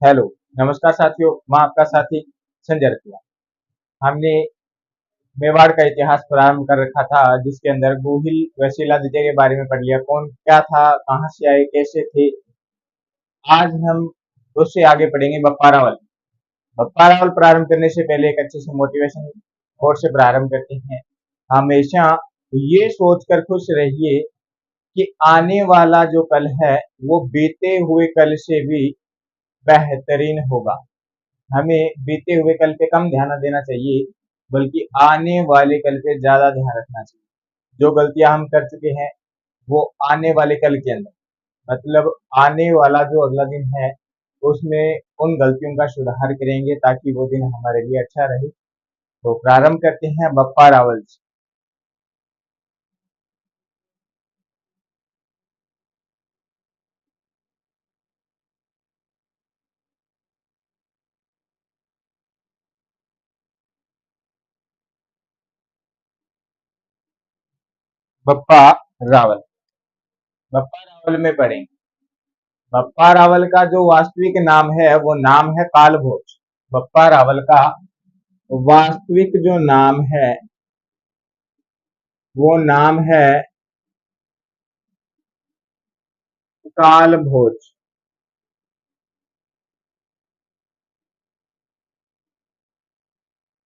Hello, नमस्कार साथियों। मैं आपका साथी संजय रतिया। हमने मेवाड़ का इतिहास प्रारंभ कर रखा था, जिसके अंदर गोहिल व शिलादित्य के बारे में पढ़ लिया। कौन क्या था, कहाँ से आए, कैसे थे। आज हम उससे आगे पढ़ेंगे बप्पा रावल। बप्पा रावल प्रारंभ करने से पहले एक अच्छे से मोटिवेशन कोट से प्रारंभ करते हैं। हमेशा ये सोचकर खुश रहिए कि आने वाला जो कल है वो बीते हुए कल से भी बेहतरीन होगा। हमें बीते हुए कल पे कम ध्यान देना चाहिए, बल्कि आने वाले कल पे ज्यादा ध्यान रखना चाहिए। जो गलतियां हम कर चुके हैं वो आने वाले कल के अंदर, मतलब आने वाला जो अगला दिन है उसमें उन गलतियों का सुधार करेंगे ताकि वो दिन हमारे लिए अच्छा रहे। तो प्रारंभ करते हैं बप्पा रावल से। बप्पा रावल। बप्पा रावल में पढ़ेंगे। बप्पा रावल का जो वास्तविक नाम है वो नाम है कालभोज। बप्पा रावल का वास्तविक जो नाम है वो नाम है कालभोज।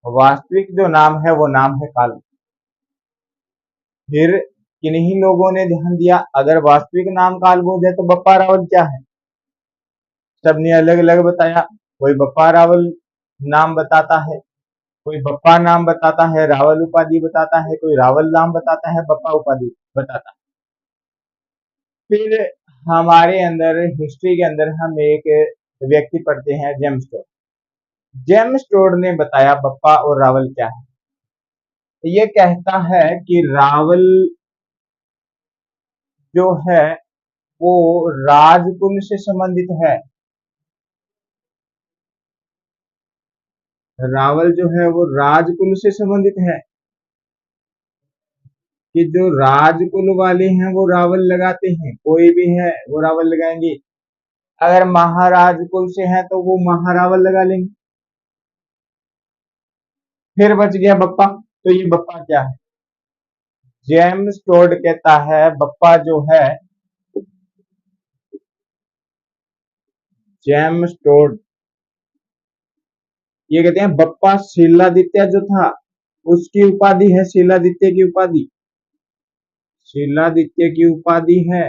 वास्तविक जो नाम है वो नाम है कालभोज। फिर किन्हीं लोगों ने ध्यान दिया, अगर वास्तविक नाम कालभोज है तो बप्पा रावल क्या है। सबने अलग अलग बताया। कोई बप्पा रावल नाम बताता है, कोई बप्पा नाम बताता है, रावल उपाधि बताता है, कोई रावल नाम बताता है, बप्पा उपाधि बताता है। फिर हमारे अंदर हिस्ट्री के अंदर हम एक व्यक्ति पढ़ते हैं, जेम्स टोड। जेम्स टोड ने बताया बप्पा और रावल क्या है। ये कहता है कि रावल जो है वो राजकुल से संबंधित है। रावल जो है वो राजकुल से संबंधित है, कि जो राजकुल वाले हैं वो रावल लगाते हैं, कोई भी है वो रावल लगाएंगे। अगर महाराज कुल से है तो वो महारावल लगा लेंगे। फिर बच गया बप्पा। तो ये बप्पा क्या है। जेम्स टोड कहता है बप्पा जो है, जेम्स टोड ये कहते हैं बप्पा शिलादित्य जो था उसकी उपाधि है, शिलादित्य की उपाधि, शिलादित्य की उपाधि है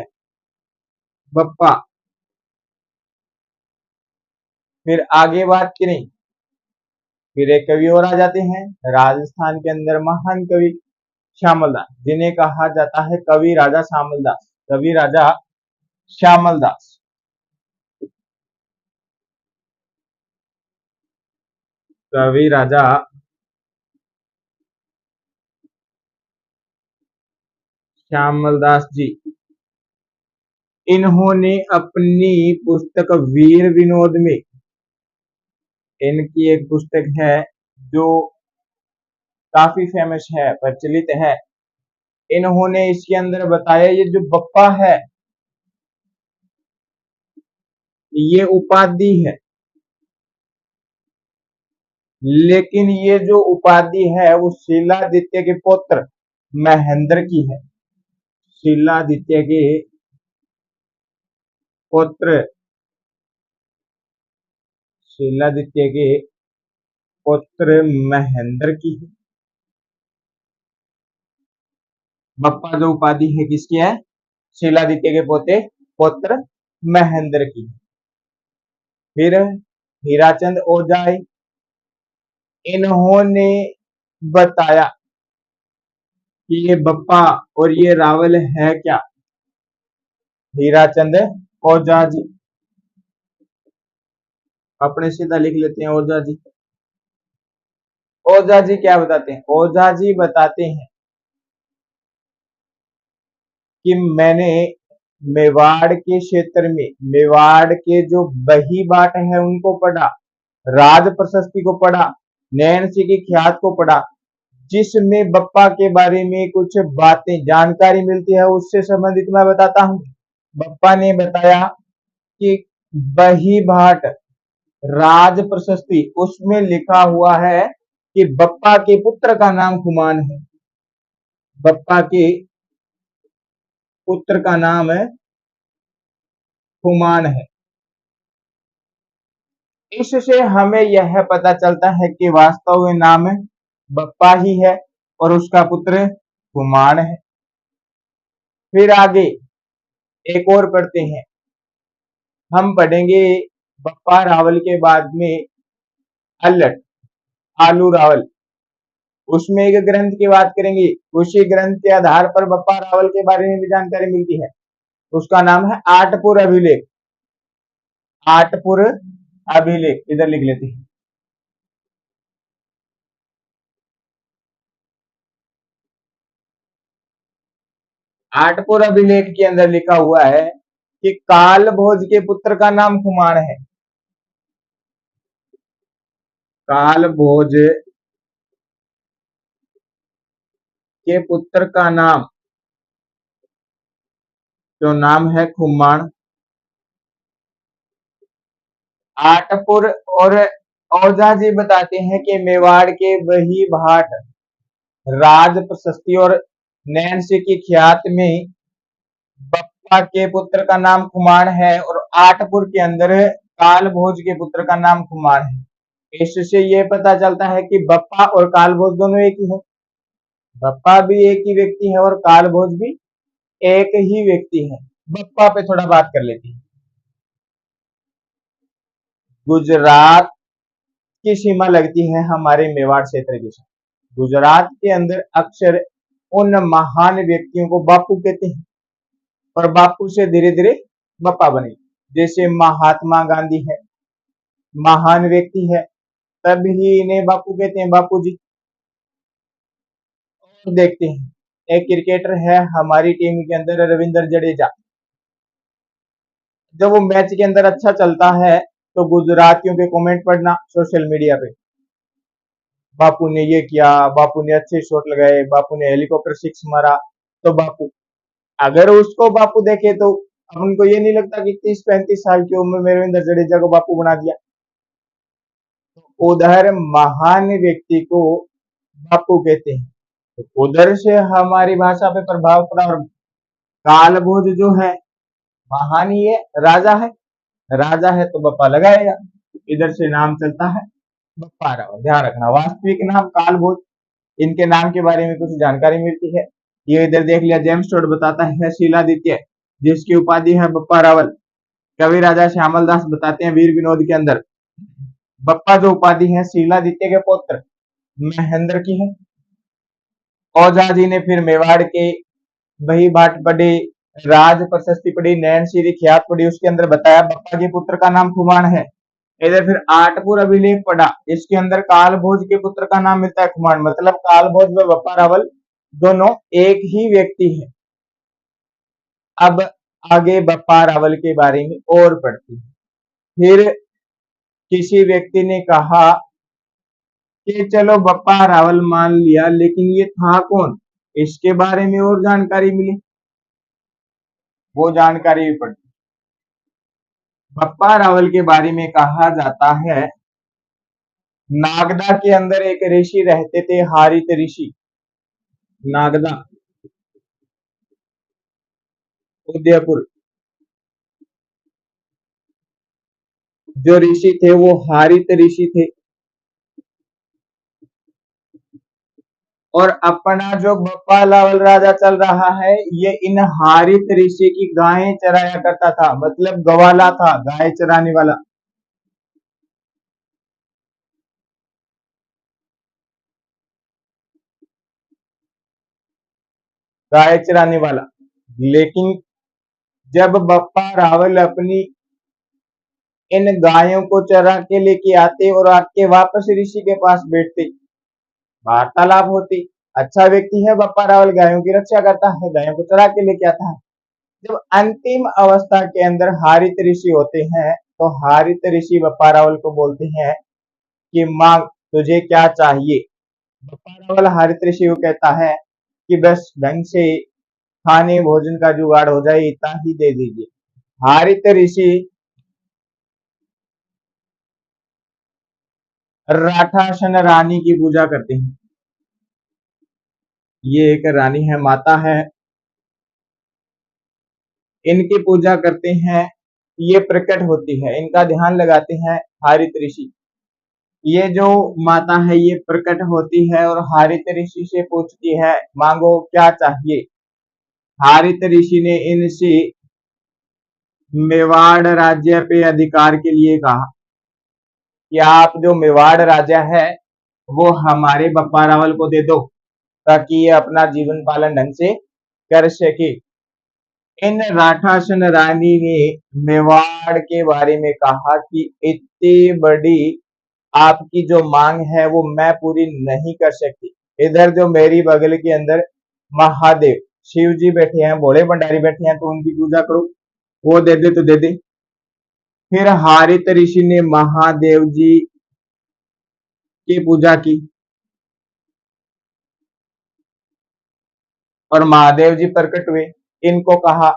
बप्पा। फिर आगे बात करें, फिर एक कवि और आ जाते हैं राजस्थान के अंदर, महान कवि श्यामल दास, जिन्हें कहा जाता है कवि राजा श्यामल दास। कवि राजा श्यामल दास। कवि राजा श्यामल दास जी, इन्होंने अपनी पुस्तक वीर विनोद में, इनकी एक पुस्तक है जो काफी फेमस है, प्रचलित है। इन्होंने इसके अंदर बताया ये जो बप्पा है ये उपाधि है, लेकिन ये जो उपाधि है वो शिलादित्य के पुत्र महेंद्र की है। शिलादित्य के पुत्र, शिलादित्य के पुत्र महेंद्र की है। बप्पा जो उपाधि है किसकी है, शिलादित्य के पोते पुत्र महेंद्र की। फिर हीराचंद ओझाई, इन्होंने बताया कि ये बप्पा और ये रावल है क्या। हीराचंद ओझा जी, अपने सीधा लिख लेते हैं ओझा जी। ओझा जी क्या बताते हैं, ओझा जी बताते हैं कि मैंने मेवाड़ के क्षेत्र में, मेवाड़ के जो बही बाट है उनको पढ़ा, राज प्रशस्ति को पढ़ा, नैन सिंह की ख्यात को पढ़ा, जिसमें बप्पा के बारे में कुछ बातें जानकारी मिलती है, उससे संबंधित मैं बताता हूं। बप्पा ने बताया कि बही भाट, राज प्रशस्ति, उसमें लिखा हुआ है कि बप्पा के पुत्र का नाम खुमान है। बप्पा के पुत्र का नाम है खुमान है। इससे हमें यह पता चलता है कि वास्तव में नाम बप्पा ही है और उसका पुत्र खुमान है। फिर आगे एक और पढ़ते हैं, हम पढ़ेंगे बप्पा रावल के बाद में अल्लट आलू रावल, उसमें एक ग्रंथ की बात करेंगे। उसी ग्रंथ के आधार पर बप्पा रावल के बारे में भी जानकारी मिलती है। उसका नाम है आठपुर अभिलेख। आठपुर अभिलेख इधर लिख लेते हैं। आठपुर अभिलेख के अंदर लिखा हुआ है कि काल भोज के पुत्र का नाम खुमान है। काल भोज के पुत्र का नाम जो नाम है खुमान। आठपुर और औजा जी बताते हैं कि मेवाड़ के वही भाट राज प्रशस्ति और नैन सिंह की ख्यात में बप्पा के पुत्र का नाम खुमान है और आठपुर के अंदर काल भोज के पुत्र का नाम खुमान है। इससे ये पता चलता है कि बप्पा और काल भोज दोनों एक ही है। बप्पा भी एक ही व्यक्ति है और काल भोज भी एक ही व्यक्ति है। बप्पा पे थोड़ा बात कर लेते हैं। गुजरात की सीमा लगती है हमारे मेवाड़ क्षेत्र के साथ। गुजरात के अंदर अक्सर उन महान व्यक्तियों को बापू कहते हैं और बापू से धीरे धीरे बप्पा बने। जैसे महात्मा गांधी है, महान व्यक्ति है, तभी इन्हें बापू कहते हैं, बापू जी। और देखते हैं एक क्रिकेटर है हमारी टीम के अंदर, रविंद्र जडेजा। जब वो मैच के अंदर अच्छा चलता है तो गुजरातियों के कमेंट पढ़ना सोशल मीडिया पे, बापू ने ये किया, बापू ने अच्छे शॉट लगाए, बापू ने हेलीकॉप्टर सिक्स मारा। तो बापू, अगर उसको बापू देखे तो अब उनको ये नहीं लगता कि 30-35 साल की उम्र में रविंद्र जडेजा को बापू बना दिया। तो उधर महान व्यक्ति को बापू कहते हैं, तो उधर से हमारी भाषा पे प्रभाव पड़ा। और काल भोज जो है महान ही है, राजा है, राजा है तो बप्पा लगाएगा। इधर से नाम चलता है बप्पा रावल। ध्यान रखना, वास्तविक नाम काल भोज। इनके नाम के बारे में कुछ जानकारी मिलती है, ये इधर देख लिया। जेम्स टोड बताता है शीलादित्य, जिसकी उपाधि है बप्पा रावल। कवि राजा श्यामल दास बताते हैं वीर विनोद के अंदर, बप्पा जो उपाधि है शीलादित्य के पुत्र महेंद्र की है। औजा जी ने फिर मेवाड़ के वही भाट पढ़ी, राज प्रशस्ति पढ़ी, नैन श्री ख्यात पढ़ी, उसके अंदर बताया बप्पा के पुत्र का नाम खुमान है। इधर फिर आठपुर अभिलेख पढ़ा, इसके अंदर काल भोज के पुत्र का नाम मिलता है खुमान। मतलब काल भोज व बप्पा रावल दोनों एक ही व्यक्ति है। अब आगे बप्पा रावल के बारे में और पढ़ते हैं। फिर किसी व्यक्ति ने कहा कि चलो बप्पा रावल मान लिया, लेकिन ये था कौन, इसके बारे में और जानकारी मिली, वो जानकारी भी पढ़ी। बप्पा रावल के बारे में कहा जाता है नागदा के अंदर एक ऋषि रहते थे, हारित ऋषि। नागदा, उदयपुर, जो ऋषि थे वो हारित ऋषि थे। और अपना जो बप्पा रावल राजा चल रहा है, ये इन हारित ऋषि की गायें चराया करता था, मतलब गवाला था, गाय चराने वाला। गाय चराने वाला। लेकिन जब बप्पा रावल अपनी इन गायों को चरा के लेके आते और आके वापस ऋषि के पास बैठते, वार्तालाप होती। अच्छा व्यक्ति है बप्पा रावल, गायों की रक्षा करता है, गायों को चरा के लेके आता है। जब अंतिम अवस्था के अंदर हारित ऋषि होते हैं तो हारित ऋषि बप्पा रावल को बोलते हैं कि मांग, तुझे क्या चाहिए। बप्पा रावल हारित ऋषि को कहता है कि बस ढंग से खाने भोजन का जुगाड़ हो जाए, इतना ही दे दीजिए। हारित ऋषि राठासन रानी की पूजा करते हैं। ये एक रानी है, माता है, इनकी पूजा करते हैं। ये प्रकट होती है, इनका ध्यान लगाते हैं हारित ऋषि। ये जो माता है ये प्रकट होती है और हारित ऋषि से पूछती है मांगो क्या चाहिए। हारित ऋषि ने इनसे मेवाड़ राज्य पे अधिकार के लिए कहा कि आप जो मेवाड़ राजा है वो हमारे बप्पा रावल को दे दो ताकि ये अपना जीवन पालन ढंग से कर सके। इन राठासन रानी ने मेवाड़ के बारे में कहा कि इतनी बड़ी आपकी जो मांग है वो मैं पूरी नहीं कर सकती। इधर जो मेरी बगल के अंदर महादेव शिव जी बैठे हैं, भोले भंडारी बैठे हैं, तो उनकी पूजा करो, वो दे दे तो दे दे। फिर हारित ऋषि ने महादेव जी की पूजा की और महादेव जी प्रकट हुए। इनको कहा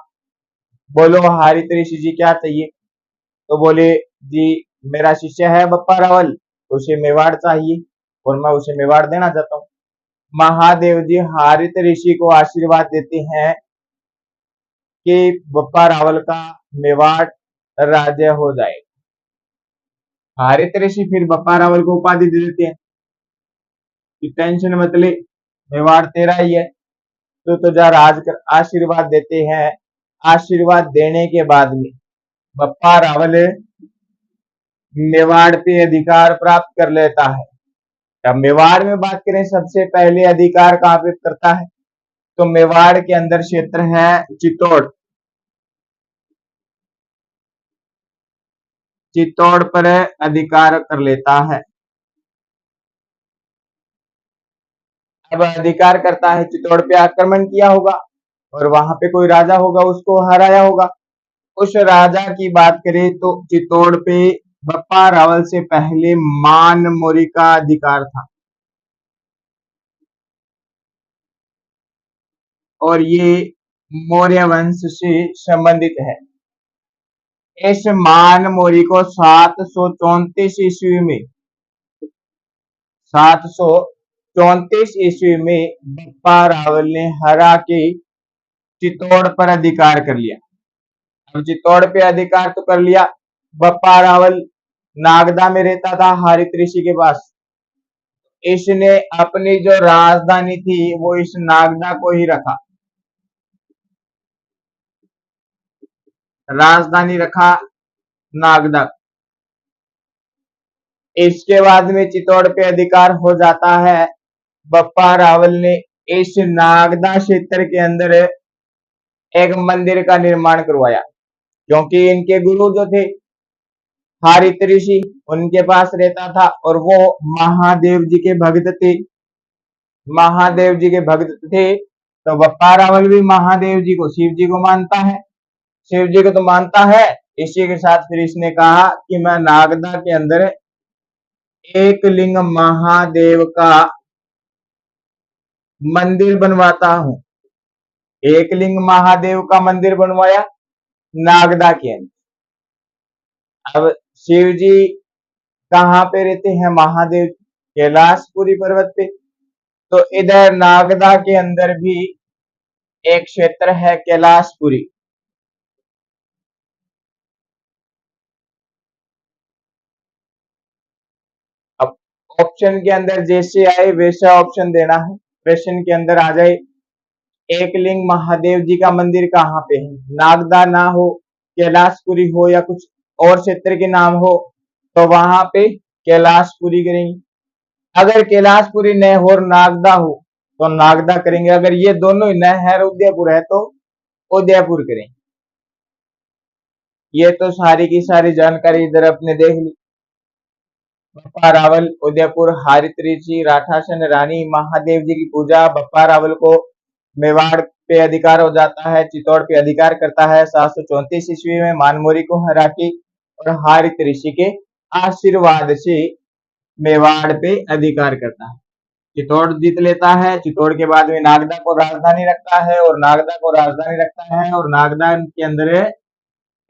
बोलो हारित ऋषि जी क्या चाहिए। तो बोले जी मेरा शिष्य है बप्पा रावल, उसे मेवाड़ चाहिए और मैं उसे मेवाड़ देना चाहता हूँ। महादेव जी हारित ऋषि को आशीर्वाद देते हैं कि बप्पा रावल का मेवाड़ राज्य हो जाए। हारित ऋषि फिर बप्पा रावल को उपाधि दे देते हैं कि टेंशन मत ले, मेवाड़ तेरा ही है, तो जा राज कर। आशीर्वाद देते हैं। आशीर्वाद देने के बाद में बप्पा रावल मेवाड़ पे अधिकार प्राप्त कर लेता है। अब मेवाड़ में बात करें, सबसे पहले अधिकार कहाँ पे करता है, तो मेवाड़ के अंदर क्षेत्र है चित्तौड़। चित्तौड़ पर अधिकार कर लेता है। अब अधिकार करता है, चित्तौड़ पे आक्रमण किया होगा और वहां पे कोई राजा होगा उसको हराया होगा। उस राजा की बात करें तो चित्तौड़ पे बप्पा रावल से पहले मान मोरी का अधिकार था और ये मौर्य वंश से संबंधित है। इस मान मोरी को 734 ईस्वी में 734 ईस्वी में बप्पा रावल ने हरा के चित्तौड़ पर अधिकार कर लिया। अब चित्तौड़ पे अधिकार तो कर लिया। बप्पा रावल नागदा में रहता था हारित ऋषि के पास। इसने अपनी जो राजधानी थी वो इस नागदा को ही रखा, राजधानी रखा नागदा। इसके बाद में चित्तौड़ पे अधिकार हो जाता है। बप्पा रावल ने इस नागदा क्षेत्र के अंदर एक मंदिर का निर्माण करवाया, क्योंकि इनके गुरु जो थे हारित ऋषि उनके पास रहता था और वो महादेव जी के भक्त थे। महादेव जी के भक्त थे तो बप्पा रावल भी महादेव जी को, शिव जी को मानता है। शिव जी को तो मानता है। इसी के साथ फिर इसने कहा कि मैं नागदा के अंदर एक लिंग महादेव का मंदिर बनवाता हूं। एक लिंग महादेव का मंदिर बनवाया नागदा के अंदर। अब शिव जी कहाँ पे रहते हैं, महादेव कैलाशपुरी पर्वत पे। तो इधर नागदा के अंदर भी एक क्षेत्र है कैलाशपुरी। अब ऑप्शन के अंदर जैसे आए वैसा ऑप्शन देना है। प्रश्न के अंदर आ जाए एकलिंग महादेव जी का मंदिर कहाँ पे है, नागदा ना हो, कैलाशपुरी हो या कुछ और क्षेत्र के नाम हो, तो वहां पे कैलाशपुरी करेंगे। अगर कैलाशपुरी न हो और नागदा हो तो नागदा करेंगे। अगर ये दोनों ही न है और उदयपुर है तो उदयपुर करेंगे। ये तो सारी की सारी जानकारी इधर अपने देख ली। बप्पा रावल, उदयपुर, हारित ऋषि, राठासन रानी, महादेव जी की पूजा। बप्पा रावल को मेवाड़ पे अधिकार हो जाता है, चित्तौड़ पे अधिकार करता है 734 ईस्वी में मानमोरी को हरा के और हारित ऋषि के आशीर्वाद से मेवाड़ पे अधिकार करता है। चित्तौड़ जीत लेता है। चित्तौड़ के बाद में नागदा को राजधानी रखता है और नागदा को राजधानी रखता है और नागदा के अंदर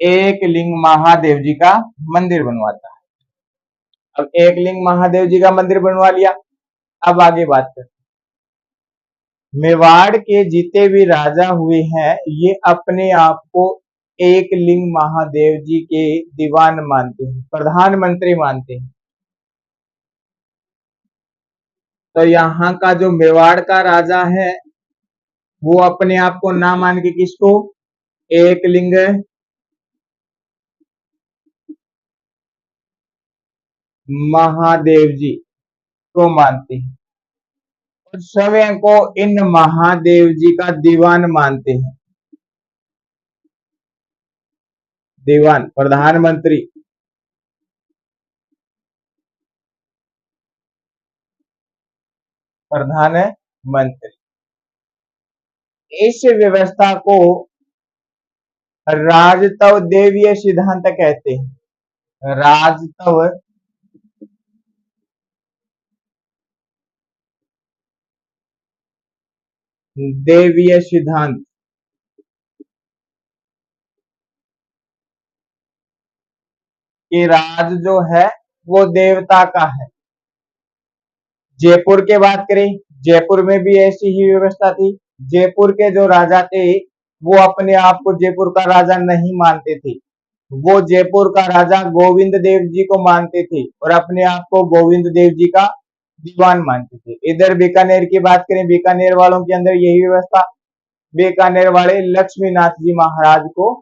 एक लिंग महादेव जी का मंदिर बनवाता है। अब एकलिंग महादेव जी का मंदिर बनवा लिया। अब आगे बात करते, मेवाड़ के जितने भी राजा हुए हैं ये अपने आप को एकलिंग महादेव जी के दीवान मानते हैं, प्रधानमंत्री मानते हैं। तो यहाँ का जो मेवाड़ का राजा है वो अपने आप को ना मान के किसको, एकलिंग महादेव जी को मानते हैं और स्वयं को इन महादेव जी का दीवान मानते हैं। दीवान प्रधानमंत्री, प्रधानमंत्री, इस व्यवस्था को राजतव देवीय सिद्धांत कहते हैं। राजतव देवीय सिद्धांत, कि राज जो है वो देवता का है। जयपुर के बात करें, जयपुर में भी ऐसी ही व्यवस्था थी। जयपुर के जो राजा थे वो अपने आप को जयपुर का राजा नहीं मानते थे, वो जयपुर का राजा गोविंद देव जी को मानते थे और अपने आप को गोविंद देव जी का दीवान मानते थे। इधर बीकानेर की बात करें, बीकानेर वालों के अंदर यही व्यवस्था, बीकानेर वाले लक्ष्मीनाथ जी महाराज को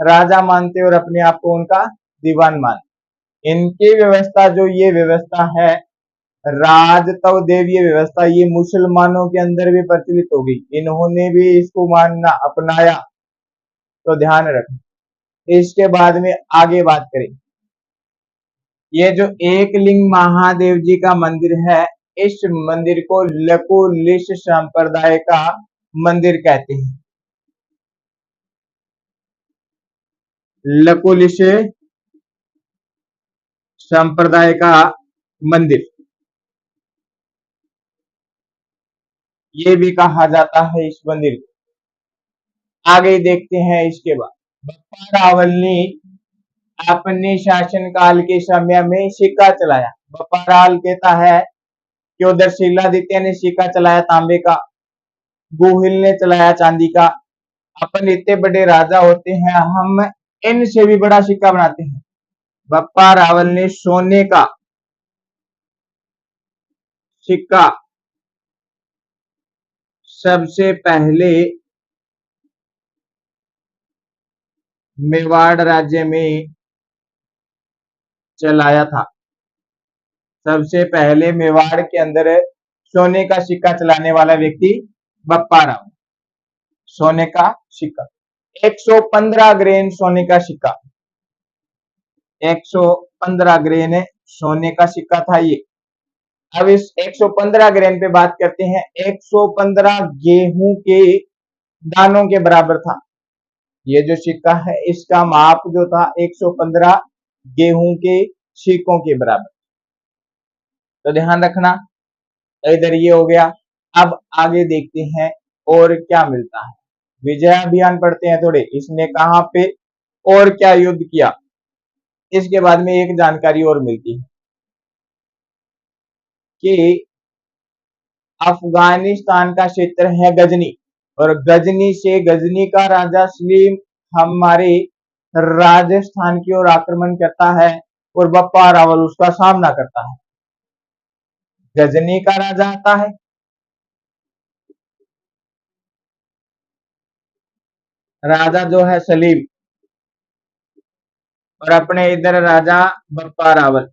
राजा मानते और अपने आप को उनका दीवान मानते। इनकी व्यवस्था जो ये व्यवस्था है राजतव देवीय व्यवस्था, ये मुसलमानों के अंदर भी प्रचलित हो गई, इन्होंने भी इसको मानना अपनाया। तो ध्यान रखें। इसके बाद में आगे बात करें, ये जो एकलिंग महादेव जी का मंदिर है इस मंदिर को लकुलिश संप्रदाय का मंदिर कहते हैं। लकुलिश संप्रदाय का मंदिर ये भी कहा जाता है इस मंदिर को। आगे देखते हैं इसके बाद, बप्पा रावल ने अपने शासनकाल के समय में सिक्का चलाया। बप्पा रावल कहता है कि उधर शीलादित्य ने सिक्का चलाया तांबे का, गोहिल ने चलाया चांदी का, अपन इतने बड़े राजा होते हैं हम इनसे भी बड़ा सिक्का बनाते हैं। बप्पा रावल ने सोने का सिक्का सबसे पहले मेवाड़ राज्य में चलाया था। सबसे पहले मेवाड़ के अंदर सोने का सिक्का चलाने वाला व्यक्ति बप्पा रावल। सोने का सिक्का 115 ग्रेन सोने का सिक्का, 115 ग्रेन सोने का सिक्का था ये। अब इस 115 ग्रेन पे बात करते हैं, 115 गेहूं के दानों के बराबर था। ये जो सिक्का है इसका माप जो था 115 गेहूं के सिक्कों के बराबर। तो ध्यान रखना, इधर ये हो गया। अब आगे देखते हैं और क्या मिलता है। विजय अभियान पढ़ते हैं थोड़े, इसने कहां पे और क्या युद्ध किया, इसके बाद में एक जानकारी और मिलती है कि अफगानिस्तान का क्षेत्र है गजनी और गजनी से गजनी का राजा सलीम हमारे राजस्थान की ओर आक्रमण करता है और बप्पा रावल उसका सामना करता है। गजनी का राजा आता है, राजा जो है सलीम और अपने इधर राजा बप्पा रावल।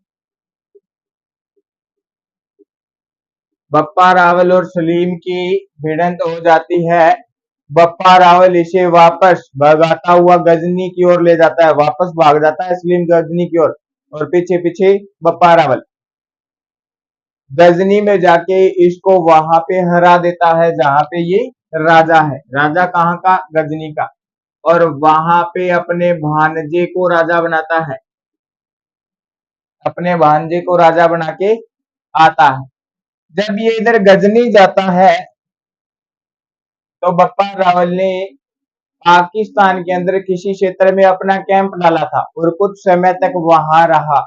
बप्पा रावल और सलीम की भिड़ंत हो जाती है। बप्पा रावल इसे वापस भगाता हुआ गजनी की ओर ले जाता है, वापस भाग जाता है सलीम गजनी की ओर और पीछे पीछे बप्पा रावल गजनी में जाके इसको वहां पे हरा देता है जहां पे ये राजा है। राजा कहाँ का, गजनी का, और वहां पे अपने भांजे को राजा बनाता है, अपने भांजे को राजा बना के आता है। जब ये इधर गजनी जाता है तो बप्पा रावल ने पाकिस्तान के अंदर किसी क्षेत्र में अपना कैंप डाला था और कुछ समय तक वहां रहा।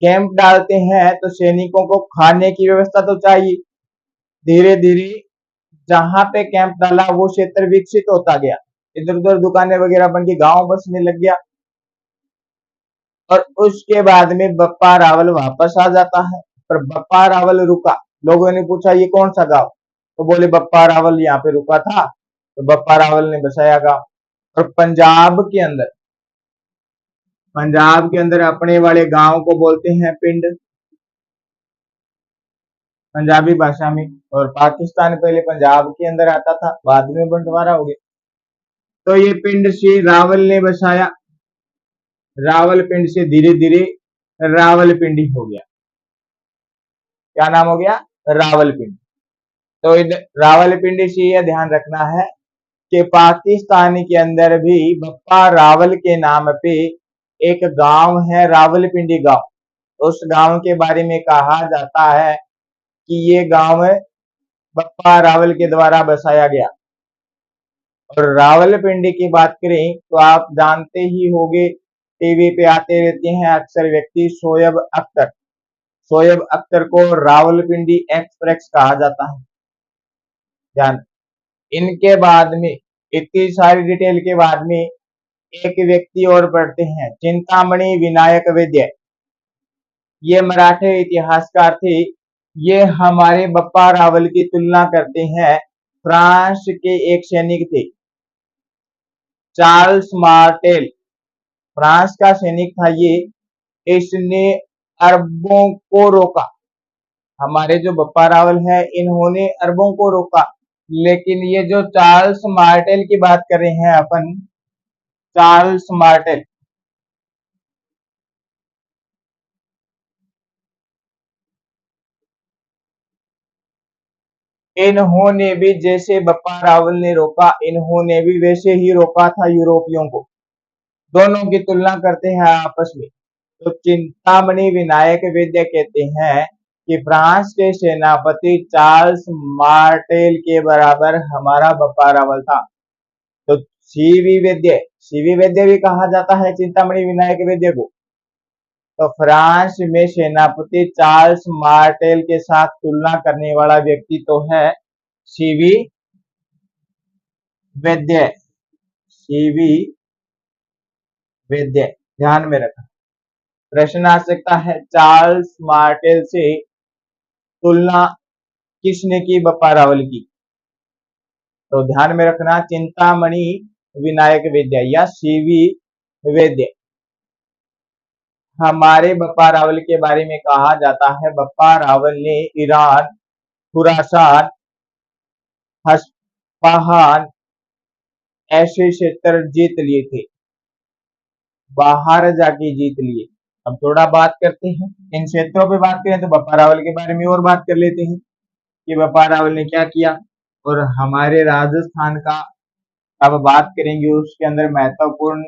कैंप डालते हैं तो सैनिकों को खाने की व्यवस्था तो चाहिए। धीरे धीरे जहां पे कैंप डाला वो क्षेत्र विकसित होता गया, इधर उधर दुकानें वगैरह बन के गांव बसने लग गया। और उसके बाद में बप्पा रावल वापस आ जाता है, पर बप्पा रावल रुका। लोगों ने पूछा ये कौन सा गांव, तो बोले बप्पा रावल यहाँ पे रुका था, तो बप्पा रावल ने बसाया गांव। और पंजाब के अंदर अपने वाले गांव को बोलते हैं पिंड, पंजाबी भाषा में। और पाकिस्तान पहले पंजाब के अंदर आता था, बाद में बंटवारा हो गया। तो ये पिंड श्री रावल ने बसाया, रावलपिंड से धीरे धीरे रावलपिंडी हो गया। क्या नाम हो गया? रावलपिंडी। तो रावलपिंडी से यह ध्यान रखना है कि पाकिस्तान के अंदर भी बप्पा रावल के नाम पे एक गांव है रावलपिंडी गांव। उस गांव के बारे में कहा जाता है कि ये गांव बप्पा रावल के द्वारा बसाया गया। और रावलपिंडी की बात करें तो आप जानते ही होंगे, टीवी पे आते रहते हैं अक्सर व्यक्ति शोएब अख्तर। शोएब अख्तर को रावलपिंडी एक्सप्रेस कहा जाता है। ध्यान, इनके बाद में इतनी सारी डिटेल के बाद में एक व्यक्ति और पढ़ते हैं, चिंतामणि विनायक वैद्य। ये मराठे इतिहासकार थे। ये हमारे बप्पा रावल की तुलना करते हैं फ्रांस के एक सैनिक थे, चार्ल्स मार्टेल, फ्रांस का सैनिक था ये। इसने अरबों को रोका। हमारे जो बप्पा रावल है इन्होंने अरबों को रोका, लेकिन ये जो चार्ल्स मार्टेल की बात कर रहे हैं अपन, चार्ल्स मार्टेल, इन्होंने भी जैसे बप्पा रावल ने रोका, इन्होंने भी वैसे ही रोका था यूरोपियों को। दोनों की तुलना करते हैं आपस में। तो चिंतामणि विनायक वैद्य कहते हैं कि फ्रांस के सेनापति चार्ल्स मार्टेल के बराबर हमारा बप्पा रावल था। तो सीवी वैद्य भी कहा जाता है चिंतामणि विनायक वैद्य को। तो फ्रांस में सेनापति चार्ल्स मार्टेल के साथ तुलना करने वाला व्यक्ति तो है सीवी वैद्य। सीवी वैद्य ध्यान में रखना, प्रश्न आ सकता है चार्ल्स मार्टेल से तुलना किसने की? बप्पा रावल की। तो ध्यान में रखना चिंतामणि विनायक वैद्य या सीवी वैद्य। हमारे बप्पा रावल के बारे में कहा जाता है बप्पा रावल ने ईरान, खुरासान, हस्पाहान ऐसे क्षेत्र जीत लिए थे, बाहर जाके जीत लिए। अब थोड़ा बात करते हैं इन क्षेत्रों पे, बात करें तो बप्पा रावल के बारे में और बात कर लेते हैं कि बप्पा रावल ने क्या किया। और हमारे राजस्थान का अब बात करेंगे, उसके अंदर महत्वपूर्ण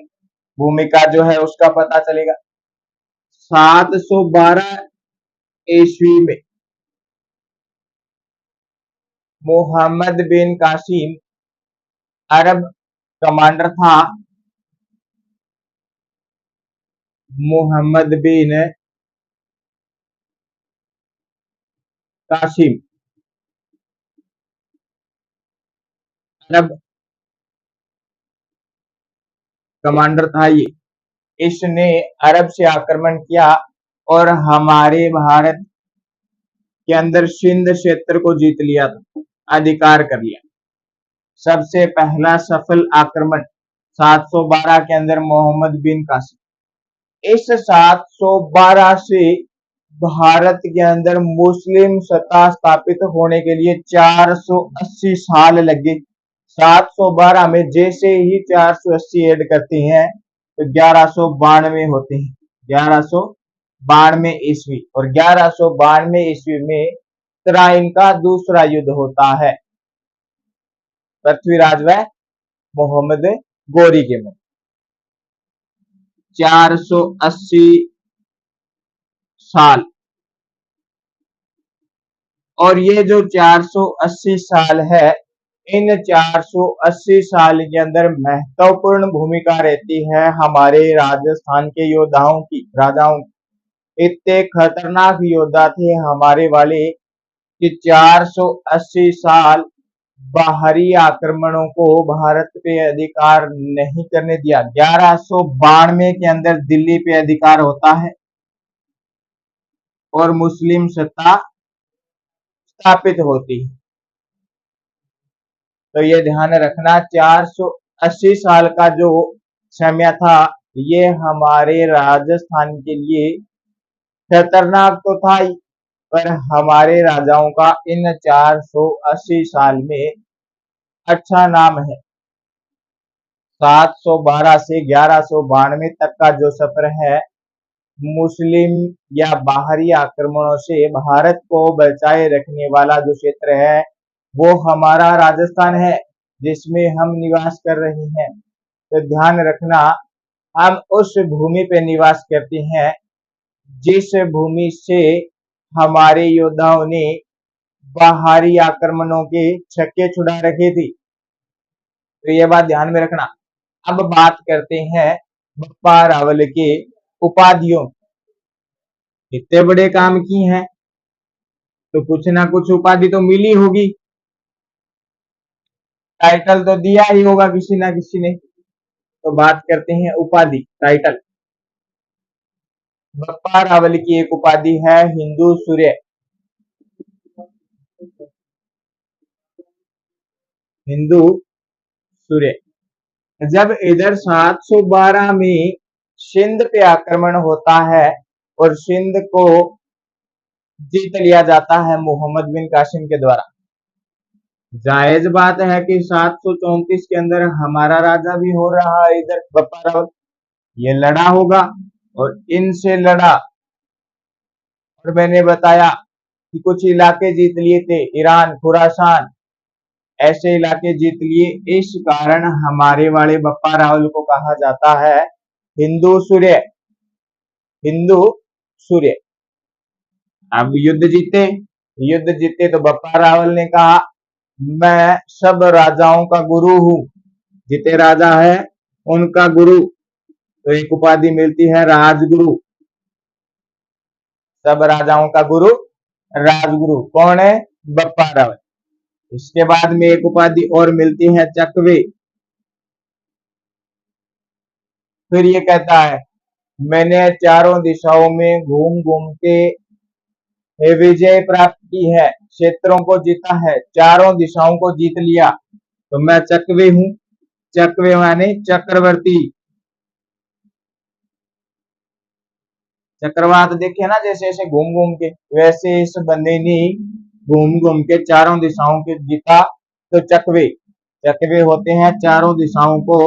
भूमिका जो है उसका पता चलेगा। 712 ईस्वी में मोहम्मद बिन कासिम अरब कमांडर था। मोहम्मद बिन कासिम अरब कमांडर था ये। इसने अरब से आक्रमण किया और हमारे भारत के अंदर सिंध क्षेत्र को जीत लिया था, अधिकार कर लिया। सबसे पहला सफल आक्रमण 712 के अंदर मोहम्मद बिन कासिम। इस 712 से भारत के अंदर मुस्लिम सत्ता स्थापित होने के लिए 480 साल लग गए। 712 में जैसे ही 480 ऐड करते हैं तो 1192 होते हैं, 1192 ईस्वी। और 1192 ईस्वी में तराइन का दूसरा युद्ध होता है पृथ्वीराज व मोहम्मद गोरी के में। 480 साल, और ये जो 480 साल है, इन 480 साल के अंदर महत्वपूर्ण भूमिका रहती है हमारे राजस्थान के योद्धाओं की, राजाओं की। इतने खतरनाक योद्धा थे हमारे वाले कि 480 साल बाहरी आक्रमणों को भारत पे अधिकार नहीं करने दिया। 1192 के अंदर दिल्ली पे अधिकार होता है और मुस्लिम सत्ता स्थापित होती है। तो ये ध्यान रखना, 480 साल का जो समय था ये हमारे राजस्थान के लिए खतरनाक तो था ही, पर हमारे राजाओं का इन 480 साल में अच्छा नाम है। 712 से 1192 तक का जो सफर है, मुस्लिम या बाहरी आक्रमणों से भारत को बचाए रखने वाला जो क्षेत्र है वो हमारा राजस्थान है, जिसमें हम निवास कर रहे हैं। तो ध्यान रखना, हम उस भूमि पे निवास करते हैं जिस भूमि से हमारे योद्धाओं ने बाहरी आक्रमणों के छक्के छुड़ा रखे थे। तो ये बात ध्यान में रखना। अब बात करते हैं बप्पा रावल के उपाधियों। इतने बड़े काम की हैं तो कुछ ना कुछ उपाधि तो मिली होगी, टाइटल तो दिया ही होगा किसी ना किसी ने। तो बात करते हैं उपाधि, टाइटल। बप्पा रावल की एक उपाधि है हिंदू सूर्य। हिंदू सूर्य। जब इधर 712 में सिंध पे आक्रमण होता है और सिंध को जीत लिया जाता है मोहम्मद बिन कासिम के द्वारा, जायज बात है कि 734 के अंदर हमारा राजा भी हो रहा है इधर बप्पा रावल, ये लड़ा होगा और इनसे लड़ा। और मैंने बताया कि कुछ इलाके जीत लिए थे, ईरान, खुरासान, ऐसे इलाके जीत लिए। इस कारण हमारे वाले बप्पा रावल को कहा जाता है हिंदू सूर्य। हिंदू सूर्य। अब युद्ध जीते तो बप्पा रावल ने कहा मैं सब राजाओं का गुरु हूं, जितने राजा है उनका गुरु। तो एक उपाधि मिलती है राजगुरु। सब राजाओं का गुरु राजगुरु कौन है? बप्पा रावल। इसके बाद में एक उपाधि और मिलती है चकवे। फिर ये कहता है मैंने चारों दिशाओं में घूम घूम के विजय प्राप्त की है, क्षेत्रों को जीता है, चारों दिशाओं को जीत लिया, तो मैं चकवे हूं। चकवे माने चक्रवर्ती। चक्रवात देखे ना, जैसे ऐसे घूम घूम के, वैसे इस बंदे ने घूम घूम के चारों दिशाओं को जीता। तो चकवे, चकवे होते हैं चारों दिशाओं को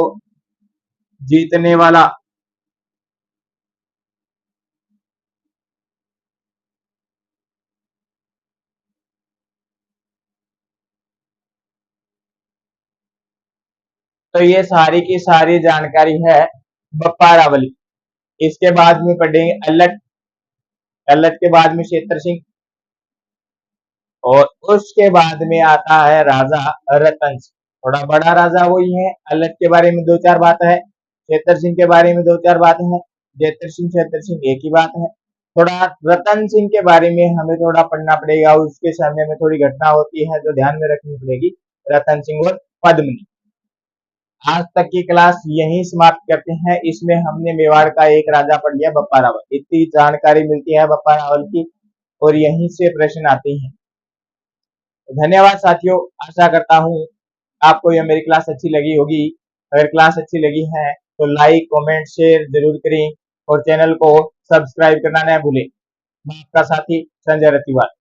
जीतने वाला। तो ये सारी की सारी जानकारी है बप्पा रावल की। इसके बाद में पढ़ेंगे अल्लट। अल्लट के बाद में क्षेत्र सिंह और उसके बाद में आता है राजा रतन सिंह। थोड़ा बड़ा राजा वही है। अल्लट के बारे में दो चार बात है, क्षेत्र सिंह के बारे में दो चार बात है, क्षेत्र सिंह एक ही बात है। थोड़ा रतन सिंह के बारे में हमें थोड़ा पढ़ना पड़ेगा, उसके समय में थोड़ी घटना होती है जो ध्यान में रखनी पड़ेगी। रतन सिंह और पद्मनी। आज तक की क्लास यहीं समाप्त करते हैं। इसमें हमने मेवाड़ का एक राजा पढ़ लिया बप्पा रावल। इतनी जानकारी मिलती है बप्पा रावल की और यहीं से प्रश्न आते हैं। धन्यवाद साथियों, आशा करता हूँ आपको यह मेरी क्लास अच्छी लगी होगी। अगर क्लास अच्छी लगी है तो लाइक कमेंट शेयर जरूर करें और चैनल को सब्सक्राइब करना न भूलें। मैं आपका साथी संजय रतिवाल।